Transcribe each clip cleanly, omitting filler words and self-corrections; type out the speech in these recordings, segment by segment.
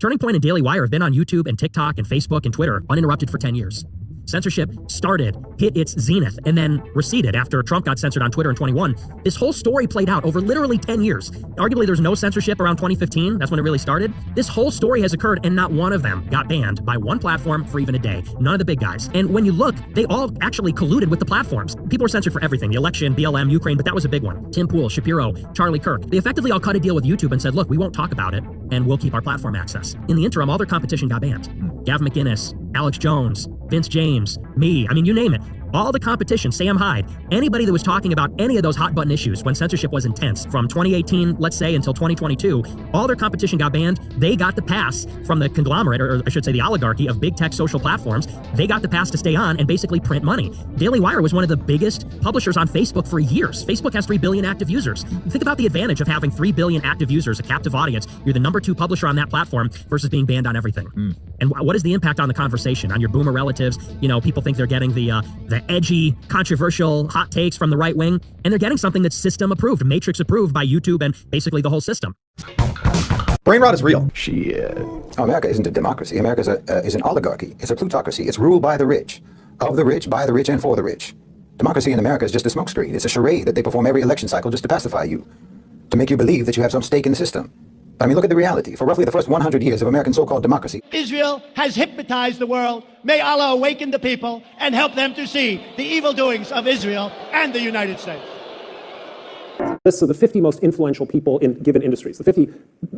Turning Point and Daily Wire have been on YouTube and TikTok and Facebook and Twitter uninterrupted for 10 years. Censorship started, hit its zenith, and then receded after Trump got censored on Twitter in 21. This whole story played out over literally 10 years. Arguably, there was no censorship around 2015. That's when it really started. This whole story has occurred, and not one of them got banned by one platform for even a day. None of the big guys. And when you look, they all actually colluded with the platforms. People were censored for everything. The election, BLM, Ukraine, but that was a big one. Tim Pool, Shapiro, Charlie Kirk. They effectively all cut a deal with YouTube and said, look, we won't talk about it, and we'll keep our platform access. In the interim, all their competition got banned. Gavin McInnes, Alex Jones, Vince James, me, I mean, you name it. All the competition, Sam Hyde, anybody that was talking about any of those hot button issues when censorship was intense, from 2018, let's say, until 2022, all their competition got banned. They got the pass from the conglomerate, or I should say the oligarchy of big tech social platforms. They got the pass to stay on and basically print money. Daily Wire was one of the biggest publishers on Facebook for years. Facebook has 3 billion active users. Think about the advantage of having 3 billion active users, a captive audience. You're the #2 publisher on that platform versus being banned on everything. And what is the impact on the conversation, on your boomer relatives? You know, people think they're getting the edgy, controversial hot takes from the right wing, and they're getting something that's system approved, matrix approved by YouTube and basically the whole system. Brain rot is real. Shit. America isn't a democracy. America is an oligarchy. It's a plutocracy. It's ruled by the rich, of the rich, by the rich, and for the rich. Democracy in America is just a smokescreen. It's a charade that they perform every election cycle just to pacify you, to make you believe that you have some stake in the system. I mean, look at the reality. For roughly the first 100 years of American so-called democracy, Israel has hypnotized the world. May Allah awaken the people and help them to see the evil doings of Israel and the United States. Lists of the 50 most influential people in given industries, the 50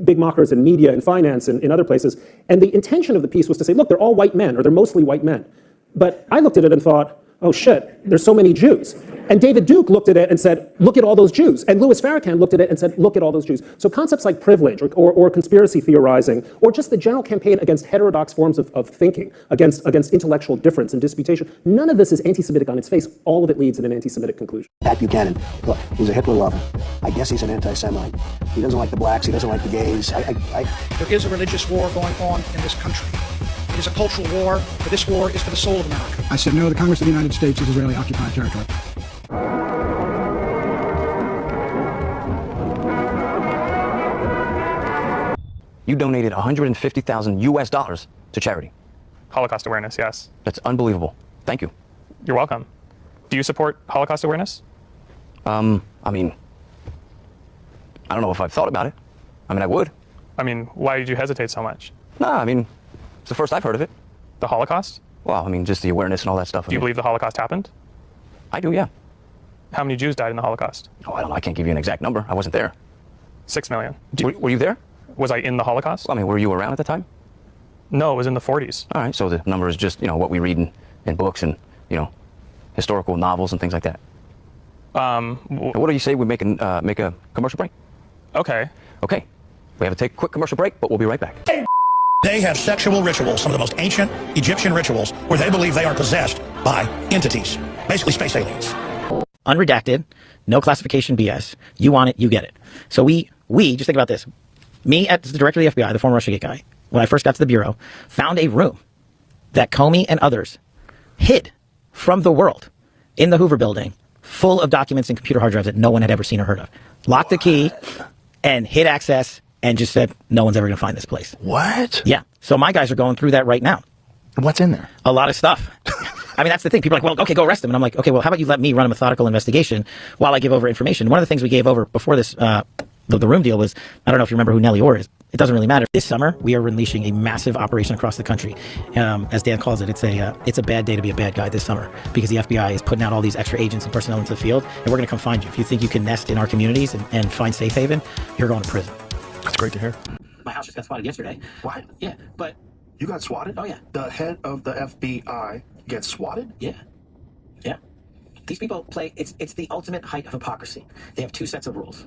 big mockers in media and finance and in other places. And the intention of the piece was to say, look, they're all white men, or they're mostly white men. But I looked at it and thought, oh shit, there's so many Jews. And David Duke looked at it and said, look at all those Jews. And Louis Farrakhan looked at it and said, look at all those Jews. So concepts like privilege or conspiracy theorizing, or just the general campaign against heterodox forms of thinking, against intellectual difference and disputation, none of this is anti-Semitic on its face. All of it leads in an anti-Semitic conclusion. Pat Buchanan, look, he's a Hitler lover. I guess he's an anti-Semite. He doesn't like the blacks. He doesn't like the gays. There is a religious war going on in this country. It is a cultural war, but this war is for the soul of America. I said no, the Congress of the United States is Israeli-occupied territory. You donated $150,000 US to charity. Holocaust awareness, yes. That's unbelievable. Thank you. You're welcome. Do you support Holocaust awareness? I mean, I don't know if I've thought about it. I mean, I would. I mean, why did you hesitate so much? Nah, I mean, it's the first I've heard of it. The Holocaust? Well, I mean, just the awareness and all that stuff. Do you believe the Holocaust happened? I do, yeah. How many Jews died in the Holocaust? Oh, I don't know. I can't give you an exact number. I wasn't there. 6 million. Were you there? Was I in the Holocaust? Well, I mean, were you around at the time? No, it was in the 40s. All right, so the number is just, what we read in books and, historical novels and things like that. What do you say we make a commercial break? Okay. Okay. We have to take a quick commercial break, but we'll be right back. They have sexual rituals, some of the most ancient Egyptian rituals, where they believe they are possessed by entities, basically space aliens. Unredacted, no classification BS. You want it, you get it. So we just think about this. Me, as the director of the FBI, the former Russiagate guy, when I first got to the Bureau, found a room that Comey and others hid from the world in the Hoover building, full of documents and computer hard drives that no one had ever seen or heard of. Locked the key and hid access and just said, no one's ever going to find this place. What? Yeah. So my guys are going through that right now. What's in there? A lot of stuff. I mean, that's the thing. People are like, well, okay, go arrest him. And I'm like, okay, well, how about you let me run a methodical investigation while I give over information? One of the things we gave over before this, the room deal was, I don't know if you remember who Nellie Orr is. It doesn't really matter. This summer, we are unleashing a massive operation across the country. As Dan calls it, it's a bad day to be a bad guy this summer because the FBI is putting out all these extra agents and personnel into the field, and we're going to come find you. If you think you can nest in our communities and find safe haven, you're going to prison. That's great to hear. My house just got swatted yesterday. What? Yeah, but... You got swatted? Oh, yeah. The head of the FBI gets swatted? Yeah. Yeah. These people play... It's the ultimate height of hypocrisy. They have 2 sets of rules.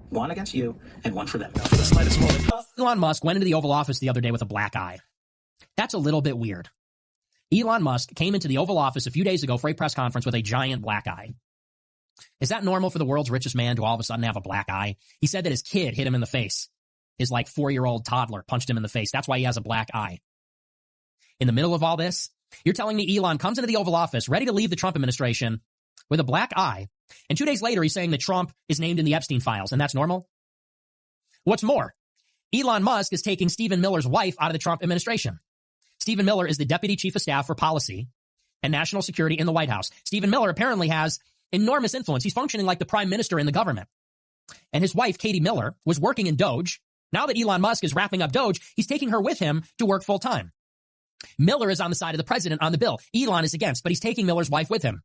One against you, and one for them. For the slightest moment. Elon Musk went into the Oval Office the other day with a black eye. That's a little bit weird. Elon Musk came into the Oval Office a few days ago for a press conference with a giant black eye. Is that normal for the world's richest man to all of a sudden have a black eye? He said that his kid hit him in the face. His 4-year-old toddler punched him in the face. That's why he has a black eye. In the middle of all this, you're telling me Elon comes into the Oval Office ready to leave the Trump administration with a black eye, and 2 days later he's saying that Trump is named in the Epstein files, and that's normal? What's more, Elon Musk is taking Stephen Miller's wife out of the Trump administration. Stephen Miller is the deputy chief of staff for policy and national security in the White House. Stephen Miller apparently has enormous influence. He's functioning like the prime minister in the government. And his wife, Katie Miller, was working in Doge. Now that Elon Musk is wrapping up Doge, he's taking her with him to work full time. Miller is on the side of the president on the bill. Elon is against, but he's taking Miller's wife with him.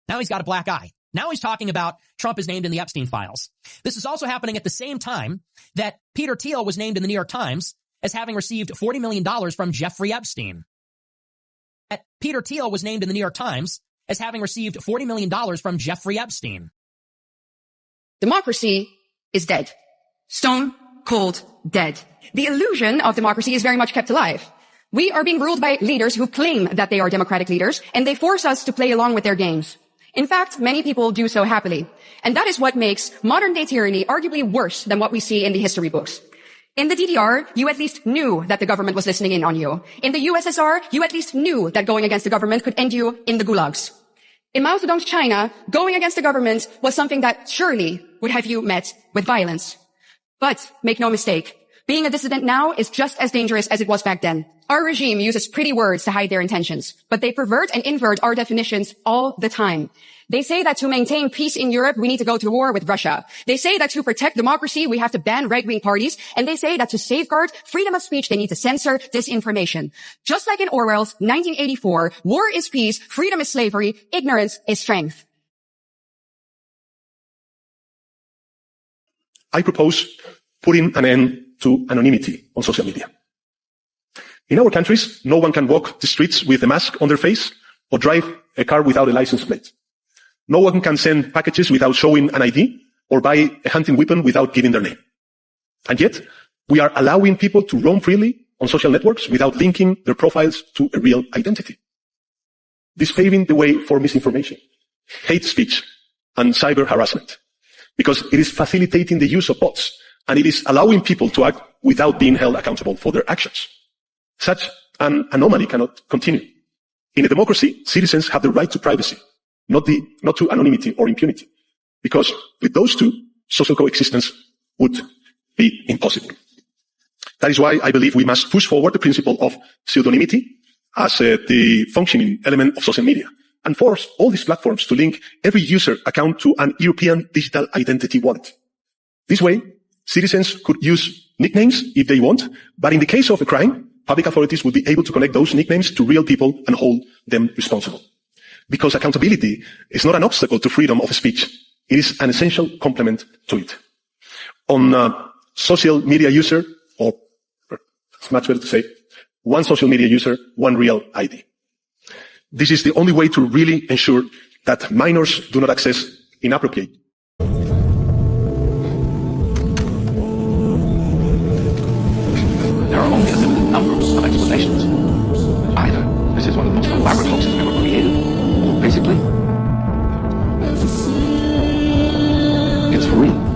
Now he's got a black eye. Now he's talking about Trump is named in the Epstein files. This is also happening at the same time that Peter Thiel was named in the New York Times as having received $40 million from Jeffrey Epstein. Peter Thiel was named in the New York Times as having received $40 million from Jeffrey Epstein. Democracy is dead. Stone cold dead. The illusion of democracy is very much kept alive. We are being ruled by leaders who claim that they are democratic leaders, and they force us to play along with their games. In fact, many people do so happily. And that is what makes modern-day tyranny arguably worse than what we see in the history books. In the DDR, you at least knew that the government was listening in on you. In the USSR, you at least knew that going against the government could end you in the gulags. In Mao Zedong's China, going against the government was something that surely would have you met with violence. But make no mistake, being a dissident now is just as dangerous as it was back then. Our regime uses pretty words to hide their intentions, but they pervert and invert our definitions all the time. They say that to maintain peace in Europe, we need to go to war with Russia. They say that to protect democracy, we have to ban right-wing parties. And they say that to safeguard freedom of speech, they need to censor disinformation. Just like in Orwell's 1984, war is peace, freedom is slavery, ignorance is strength. I propose putting an end to anonymity on social media. In our countries, no one can walk the streets with a mask on their face or drive a car without a license plate. No one can send packages without showing an ID or buy a hunting weapon without giving their name. And yet, we are allowing people to roam freely on social networks without linking their profiles to a real identity. This paving the way for misinformation, hate speech, and cyber harassment, because it is facilitating the use of bots, and it is allowing people to act without being held accountable for their actions. Such an anomaly cannot continue. In a democracy, citizens have the right to privacy, not to anonymity or impunity, because with those two, social coexistence would be impossible. That is why I believe we must push forward the principle of pseudonymity as the functioning element of social media, and force all these platforms to link every user account to an European digital identity wallet. This way, citizens could use nicknames if they want, but in the case of a crime, public authorities would be able to connect those nicknames to real people and hold them responsible. Because accountability is not an obstacle to freedom of speech. It is an essential complement to it. On social media user, or it's much better to say, one social media user, one real ID. This is the only way to really ensure that minors do not access inappropriate. There are only a limited number of explanations. Either this is one of the most elaborate hoaxes ever created, or basically, it's for real.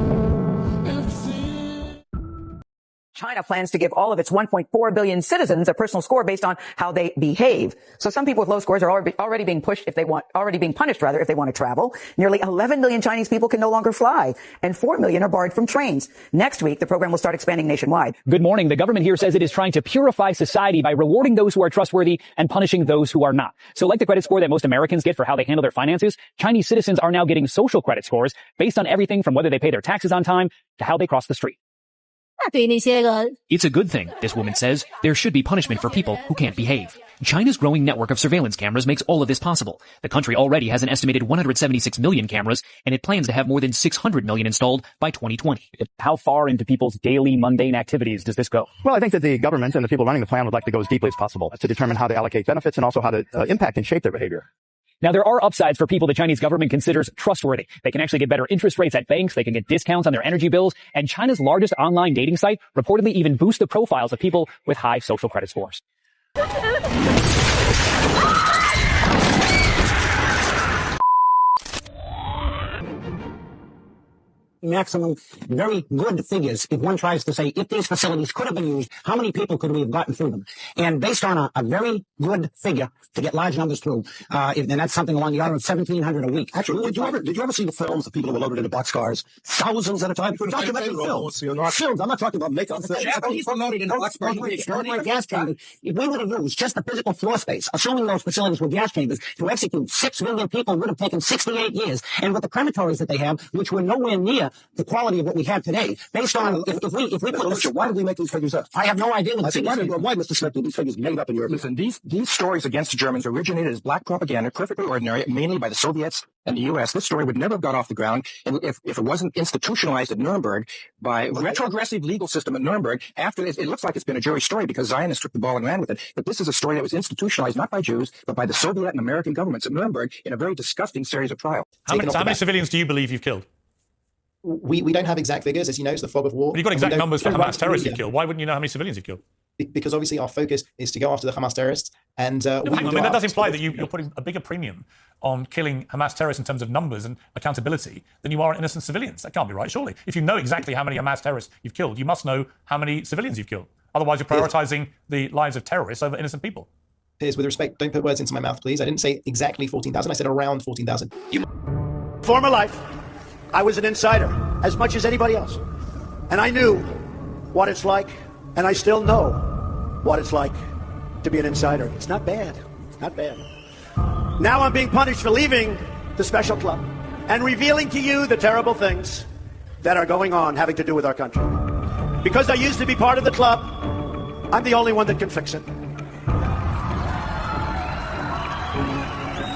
China plans to give all of its 1.4 billion citizens a personal score based on how they behave. So some people with low scores are already being punished if they want to travel. Nearly 11 million Chinese people can no longer fly, and 4 million are barred from trains. Next week, the program will start expanding nationwide. Good morning. The government here says it is trying to purify society by rewarding those who are trustworthy and punishing those who are not. So like the credit score that most Americans get for how they handle their finances, Chinese citizens are now getting social credit scores based on everything from whether they pay their taxes on time to how they cross the street. It's a good thing, this woman says. There should be punishment for people who can't behave. China's growing network of surveillance cameras makes all of this possible. The country already has an estimated 176 million cameras, and it plans to have more than 600 million installed by 2020. How far into people's daily mundane activities does this go? Well, I think that the government and the people running the plan would like to go as deeply as possible to determine how to allocate benefits and also how to impact and shape their behavior. Now, there are upsides for people the Chinese government considers trustworthy. They can actually get better interest rates at banks, they can get discounts on their energy bills, and China's largest online dating site reportedly even boosts the profiles of people with high social credit scores. maximum, very good figures if one tries to say if these facilities could have been used, how many people could we have gotten through them? And based on a very good figure to get large numbers through, and that's something along the order of 1,700 a week. Actually, did you ever see the films of people who were loaded into boxcars thousands at a time? Documentary films. Films. I'm not talking about makeup films. Japanese were loaded into boxcars. Gas chambers. If we would have used just the physical floor space, assuming those facilities were gas chambers, to execute 6 million people would have taken 68 years. And with the crematories that they have, which were nowhere near the quality of what we have today, based on if we put this, why did we make these figures up? I have no idea. Why, Mr. Smith, did these figures made up in your opinion? Listen, these stories against the Germans originated as black propaganda, perfectly ordinary, mainly by the Soviets and the U.S. This story would never have got off the ground if it wasn't institutionalized at Nuremberg by a retrogressive legal system at Nuremberg. After it looks like it's been a jury story because Zionists took the ball and ran with it. But this is a story that was institutionalized not by Jews, but by the Soviet and American governments at Nuremberg in a very disgusting series of trials. How many civilians do you believe you've killed? We don't have exact figures, as you know, it's the fog of war. But you've got exact numbers for Hamas terrorists you've killed. Why wouldn't you know how many civilians you've killed? Because obviously our focus is to go after the Hamas terrorists. And that does imply that you're putting a bigger premium on killing Hamas terrorists in terms of numbers and accountability than you are on innocent civilians. That can't be right, surely. If you know exactly how many Hamas terrorists you've killed, you must know how many civilians you've killed. Otherwise, you're prioritizing the lives of terrorists over innocent people. Piers, with respect, don't put words into my mouth, please. I didn't say exactly 14,000. I said around 14,000. Former life, I was an insider as much as anybody else. And I knew what it's like, and I still know what it's like to be an insider. It's not bad. It's not bad. Now I'm being punished for leaving the special club and revealing to you the terrible things that are going on having to do with our country. Because I used to be part of the club, I'm the only one that can fix it.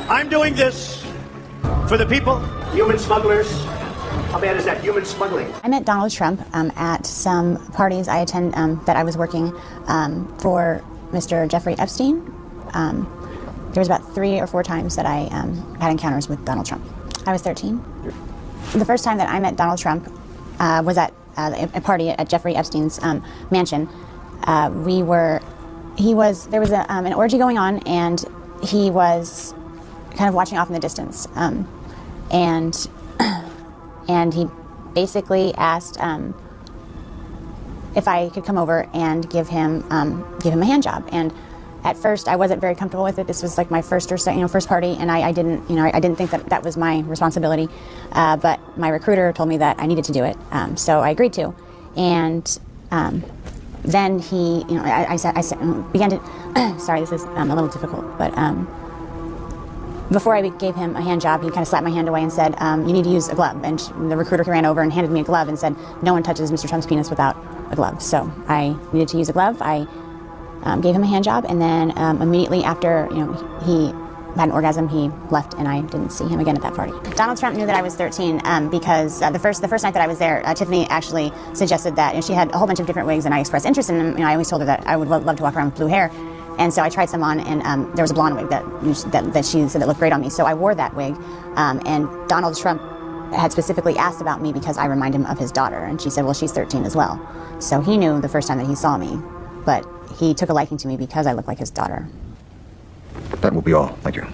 I'm doing this for the people, human smugglers. How bad is that, human smuggling? I met Donald Trump at some parties I attend that I was working for Mr. Jeffrey Epstein. There was about 3 or 4 times that I had encounters with Donald Trump. I was 13. The first time that I met Donald Trump was at a party at Jeffrey Epstein's mansion. There was an orgy going on, and he was kind of watching off in the distance. And he basically asked if I could come over and give him a hand job. And at first, I wasn't very comfortable with it. This was like my first party, and I didn't think that was my responsibility. But my recruiter told me that I needed to do it, so I agreed to. And then he, I began to. Sorry, this is a little difficult, but. Before I gave him a hand job, he kind of slapped my hand away and said, you need to use a glove. And the recruiter ran over and handed me a glove and said, no one touches Mr. Trump's penis without a glove. So I needed to use a glove. I gave him a hand job, and then immediately after he had an orgasm, he left, and I didn't see him again at that party. Donald Trump knew that I was 13 because the first night that I was there, Tiffany actually suggested that she had a whole bunch of different wigs, and I expressed interest in them. I always told her that I would love to walk around with blue hair. And so I tried some on, and there was a blonde wig that she said that looked great on me. So I wore that wig, and Donald Trump had specifically asked about me because I remind him of his daughter, and she said, well, she's 13 as well. So he knew the first time that he saw me, but he took a liking to me because I look like his daughter. That will be all. Thank you.